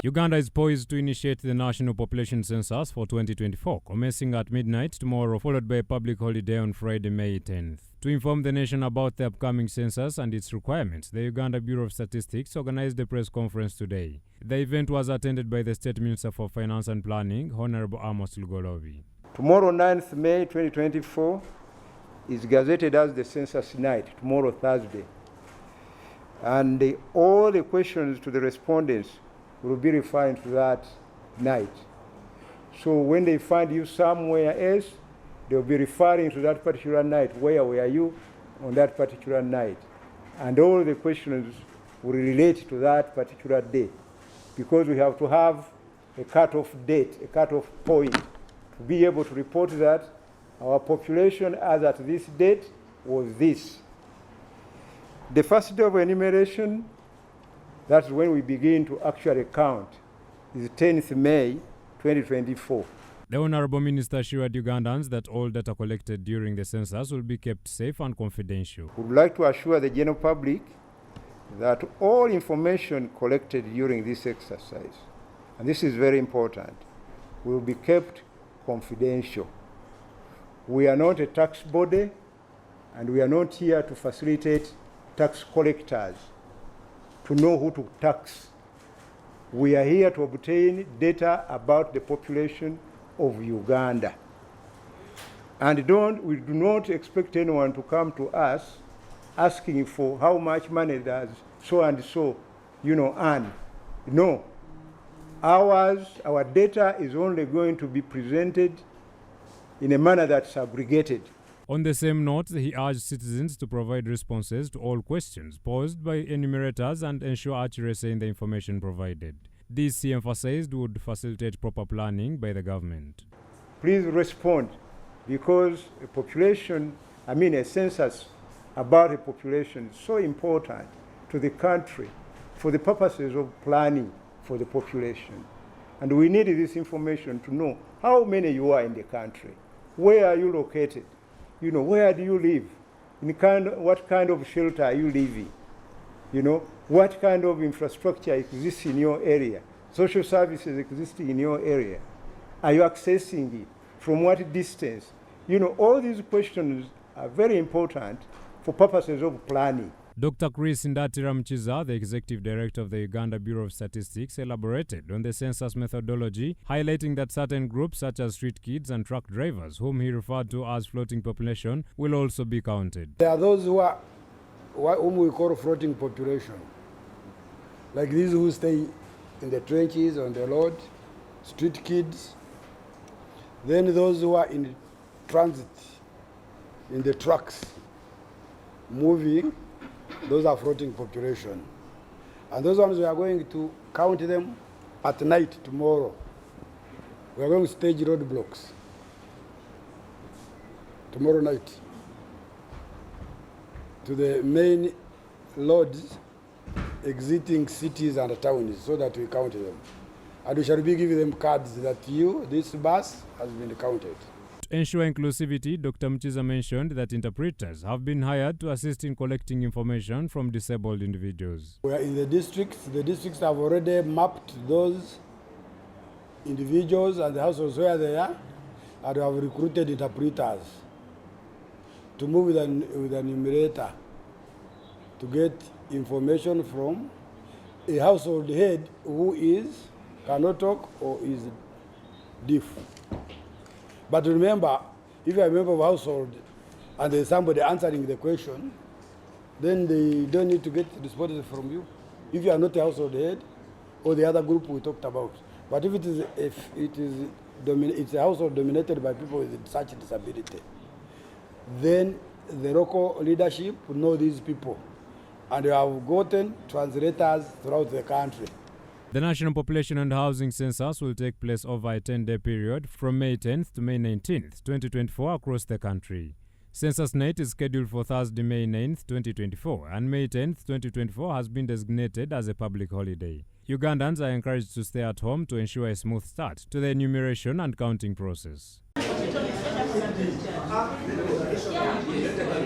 Uganda is poised to initiate the National Population Census for 2024, commencing at midnight tomorrow, followed by a public holiday on Friday, May 10th. To inform the nation about the upcoming census and its requirements, the Uganda Bureau of Statistics organized a press conference today. The event was attended by the State Minister for Finance and Planning, Honorable Amos Lugolobi. Tomorrow, 9th May 2024, is gazetted as the census night, tomorrow, Thursday. And all the questions to the respondents will be refined to that night. So when they find you somewhere else, they'll be referring to that particular night. Where were you on that particular night? And all the questions will relate to that particular day, because we have to have a cutoff date, a cutoff point, to be able to report that our population as at this date was this. The first day of enumeration, that's when we begin to actually count, is 10th May 2024. The Honorable Minister assured Ugandans that all data collected during the census will be kept safe and confidential. We would like to assure the general public that all information collected during this exercise, and this is very important, will be kept confidential. We are not a tax body, and we are not here to facilitate tax collectors to know who to tax. We are here to obtain data about the population of Uganda. And we do not expect anyone to come to us asking for how much money does so and so, earn. No. Our data is only going to be presented in a manner that's aggregated. On the same note, he urged citizens to provide responses to all questions posed by enumerators and ensure accuracy in the information provided. This, he emphasized, would facilitate proper planning by the government. Please respond, because a census about a population is so important to the country for the purposes of planning for the population. And we need this information to know how many you are in the country, where are you located, where do you live, what kind of shelter are you living, what kind of infrastructure exists in your area, social services existing in your area, are you accessing it, from what distance? All these questions are very important for purposes of planning. Dr. Chris Ndatira-Mchiza, the Executive Director of the Uganda Bureau of Statistics, elaborated on the census methodology, highlighting that certain groups such as street kids and truck drivers, whom he referred to as floating population, will also be counted. There are those whom we call floating population, like these who stay in the trenches, on the road, street kids. Then those who are in transit, in the trucks, moving, those are floating population. And those ones we are going to count them at night tomorrow. We are going to stage roadblocks tomorrow night to the main roads exiting cities and towns, so that we count them. And we shall be giving them cards that this bus has been counted. To ensure inclusivity, Dr. Mchiza mentioned that interpreters have been hired to assist in collecting information from disabled individuals. We are in the districts. The districts have already mapped those individuals and the households where they are, and we have recruited interpreters to move with an enumerator to get information from a household head who cannot talk or is deaf. But remember, if you're a member of a household and there's somebody answering the question, then they don't need to get responses from you, if you are not a household head or the other group we talked about. But if it's a household dominated by people with such disability, then the local leadership will know these people, and we have gotten translators throughout the country. The National Population and Housing Census will take place over a 10-day period from May 10th to May 19th, 2024 across the country. Census night is scheduled for Thursday, May 9th, 2024, and May 10th, 2024 has been designated as a public holiday. Ugandans are encouraged to stay at home to ensure a smooth start to the enumeration and counting process.